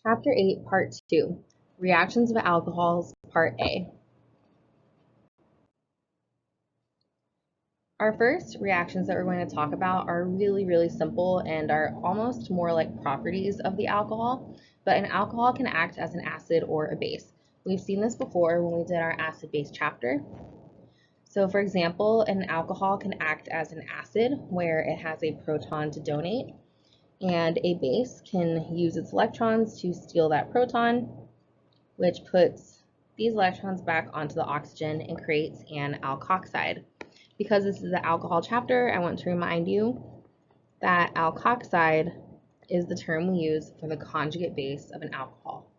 Chapter 8, Part 2, Reactions of Alcohols, Part A. Our first reactions that we're going to talk about are really simple and are almost more like properties of the alcohol, but an alcohol can act as an acid or a base. We've seen this before when we did our acid-base chapter. So for example, an alcohol can act as an acid where it has a proton to donate, and a base can use its electrons to steal that proton, which puts these electrons back onto the oxygen and creates an alkoxide. Because this is the alcohol chapter, I want to remind you that alkoxide is the term we use for the conjugate base of an alcohol.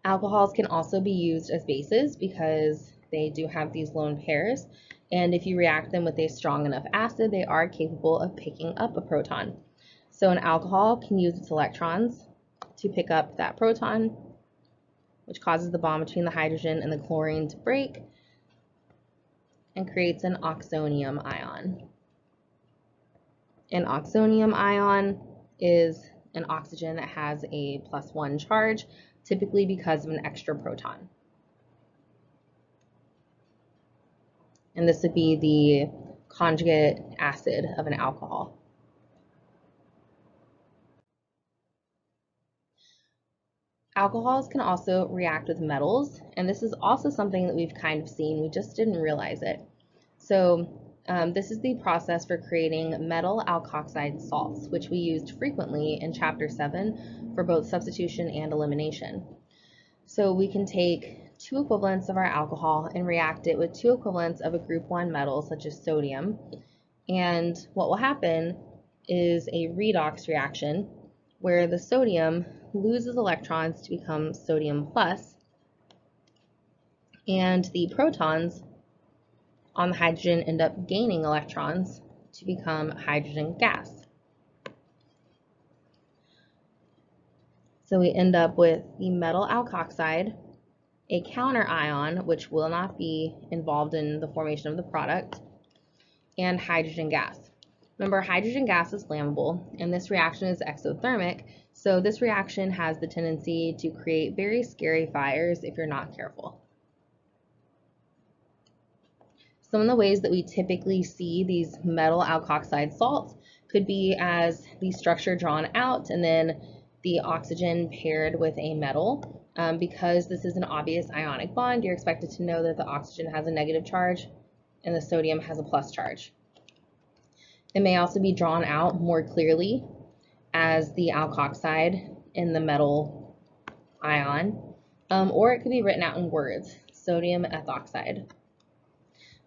Alcohols can also be used as bases because they do have these lone pairs, and if you react them with a strong enough acid, they are capable of picking up a proton. So an alcohol can use its electrons to pick up that proton, which causes the bond between the hydrogen and the chlorine to break and creates an oxonium ion. An oxonium ion is an oxygen that has a +1 charge, typically because of an extra proton. And this would be the conjugate acid of an alcohol. Alcohols can also react with metals, and this is also something that we've kind of seen, we just didn't realize it. So this is the process for creating metal alkoxide salts, which we used frequently in Chapter 7 for both substitution and elimination. So we can take two equivalents of our alcohol and react it with two equivalents of a group 1 metal, such as sodium, and what will happen is a redox reaction where the sodium loses electrons to become sodium plus, and the protons on the hydrogen end up gaining electrons to become hydrogen gas. So we end up with the metal alkoxide, a counter ion, which will not be involved in the formation of the product, and hydrogen gas. Remember, hydrogen gas is flammable, and this reaction is exothermic, so this reaction has the tendency to create very scary fires if you're not careful. Some of the ways that we typically see these metal alkoxide salts could be as the structure drawn out and then the oxygen paired with a metal. Because this is an obvious ionic bond, you're expected to know that the oxygen has a negative charge and the sodium has a plus charge. It may also be drawn out more clearly as the alkoxide in the metal ion, or it could be written out in words, sodium ethoxide.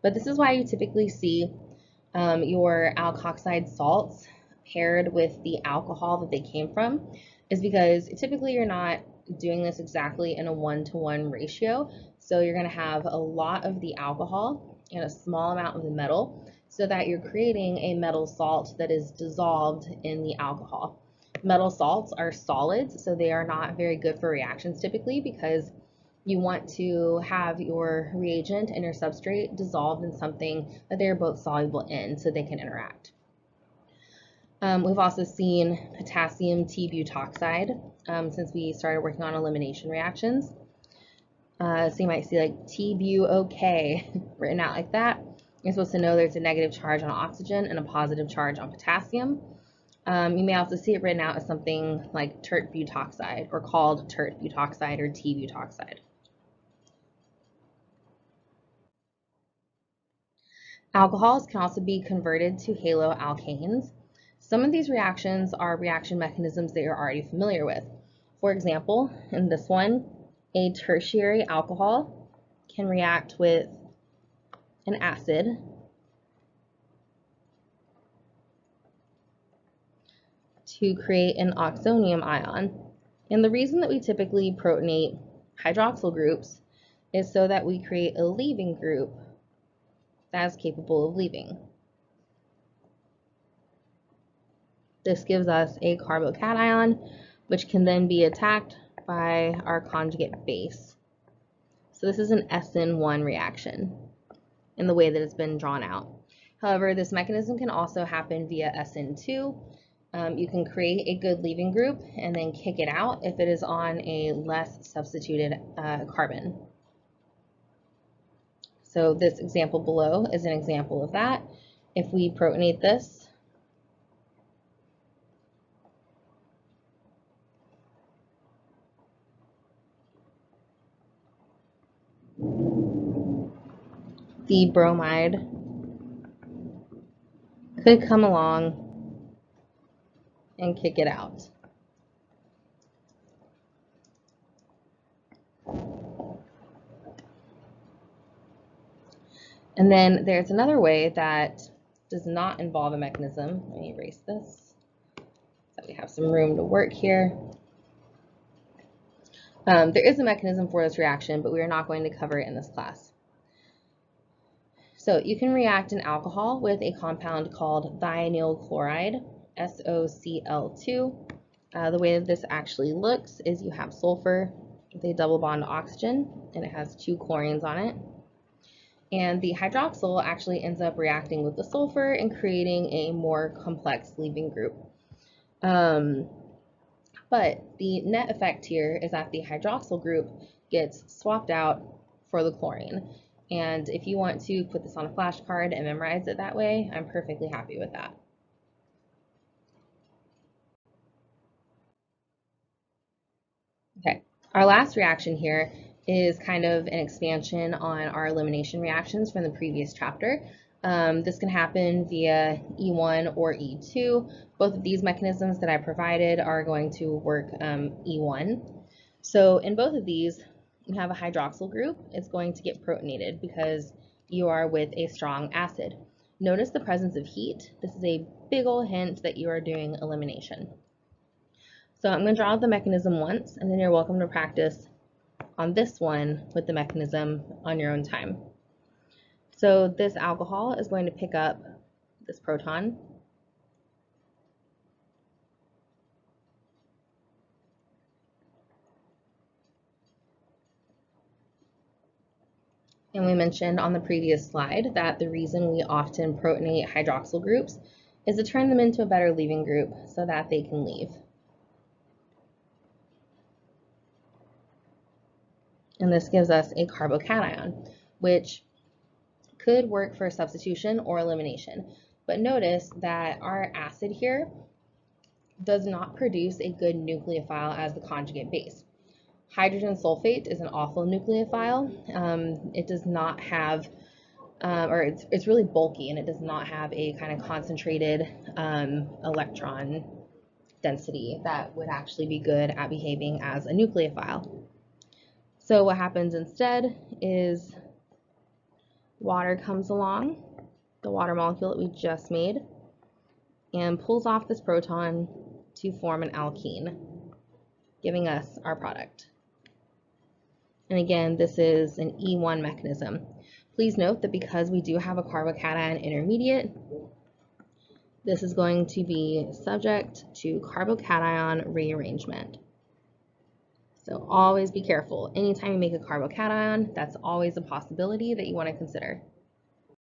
But this is why you typically see your alkoxide salts paired with the alcohol that they came from, is because typically you're not doing this exactly in a 1-to-1 ratio. So you're going to have a lot of the alcohol and a small amount of the metal, so that you're creating a metal salt that is dissolved in the alcohol. Metal salts are solids, so they are not very good for reactions typically, because you want to have your reagent and your substrate dissolved in something that they're both soluble in so they can interact. We've also seen potassium T-butoxide since we started working on elimination reactions. So you might see like T-bu-OK written out like that. You're supposed to know there's a negative charge on oxygen and a positive charge on potassium. You may also see it written out as something like tert butoxide, or called tert butoxide or T-butoxide. Alcohols can also be converted to haloalkanes. Some of these reactions are reaction mechanisms that you're already familiar with. For example, in this one, a tertiary alcohol can react with an acid to create an oxonium ion. And the reason that we typically protonate hydroxyl groups is so that we create a leaving group that is capable of leaving. This gives us a carbocation, which can then be attacked by our conjugate base. So this is an SN1 reaction in the way that it's been drawn out. However, this mechanism can also happen via SN2, You can create a good leaving group and then kick it out if it is on a less substituted carbon. So this example below is an example of that. If we protonate this, the bromide could come along and kick it out. And then there's another way that does not involve a mechanism. Let me erase this so we have some room to work here. There is a mechanism for this reaction, but we are not going to cover it in this class. So you can react an alcohol with a compound called thionyl chloride, SOCl2. The way that this actually looks is you have sulfur with a double bond to oxygen, and it has 2 chlorines on it. And the hydroxyl actually ends up reacting with the sulfur and creating a more complex leaving group. But the net effect here is that the hydroxyl group gets swapped out for the chlorine. And if you want to put this on a flashcard and memorize it that way, I'm perfectly happy with that. Okay, our last reaction here is kind of an expansion on our elimination reactions from the previous chapter. This can happen via E1 or E2. Both of these mechanisms that I provided are going to work E1. So in both of these, you have a hydroxyl group. It's going to get protonated because you are with a strong acid. Notice the presence of heat. This is a big ol' hint that you are doing elimination. So I'm going to draw the mechanism once, and then you're welcome to practice on this one with the mechanism on your own time. So this alcohol is going to pick up this proton. And we mentioned on the previous slide that the reason we often protonate hydroxyl groups is to turn them into a better leaving group so that they can leave. And this gives us a carbocation, which could work for substitution or elimination. But notice that our acid here does not produce a good nucleophile as the conjugate base. Hydrogen sulfate is an awful nucleophile. It does not have, or it's really bulky, and it does not have a kind of concentrated electron density that would actually be good at behaving as a nucleophile. So what happens instead is water comes along, the water molecule that we just made, and pulls off this proton to form an alkene, giving us our product. And again, this is an E1 mechanism. Please note that because we do have a carbocation intermediate, this is going to be subject to carbocation rearrangement. So always be careful. Anytime you make a carbocation, that's always a possibility that you want to consider.